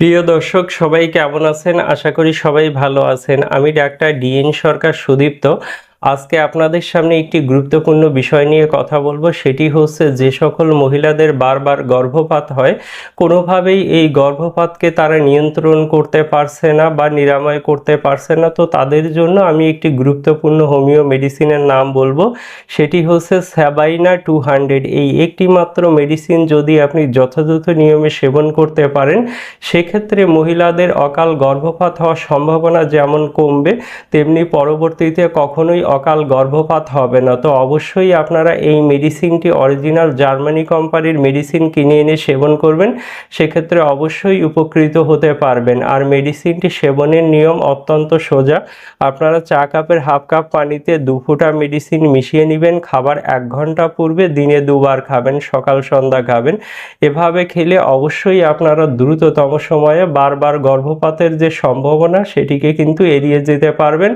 প্রিয় দর্শক সবাই কেমন আছেন? আশা করি সবাই ভালো আছেন। আমি ডাক্তার ডিএন সরকার সুদীপ্ত। আজকে আপনাদের সামনে একটি গুরুত্বপূর্ণ বিষয় নিয়ে কথা বলবো। সেটি হচ্ছে যে সকল মহিলাদের বারবার গর্ভপাত হয়, কোনোভাবেই এই গর্ভপাতকে তারা নিয়ন্ত্রণ করতে পারছে না বা নিরাময় করতে পারছে না। তো তাদের জন্য আমি একটি গুরুত্বপূর্ণ হোমিও মেডিসিনের নাম বলবো। সেটি হচ্ছে স্যাবাইনা 200। এই একটি মাত্র মেডিসিন যদি আপনি যথাযথ নিয়মে সেবন করতে পারেন, সেক্ষেত্রে মহিলাদের অকাল গর্ভপাত হওয়ার সম্ভাবনা যেমন কমবে, তেমনি পরবর্তীতে কখনোই অকাল গর্ভপাত হবে না। তো অবশ্যই আপনারা এই মেডিসিনটি অরিজিনাল জার্মানি কোম্পানির মেডিসিন কিনে এনে সেবন করবেন। সেক্ষেত্রে অবশ্যই উপকৃত হতে পারবেন। আর মেডিসিনটি সেবনের নিয়ম অত্যন্ত সোজা। আপনারা চা কাপের হাফ কাপ পানিতে 2 ফোঁটা মেডিসিন মিশিয়ে নেবেন। খাবার 1 ঘন্টা পূর্বে দিনে 2 বার খাবেন, সকাল সন্ধ্যা খাবেন। এভাবে খেলে অবশ্যই আপনারা দ্রুততম সময়ে বারবার গর্ভপাতের যে সম্ভাবনা সেটিকে কিন্তু এড়িয়ে যেতে পারবেন।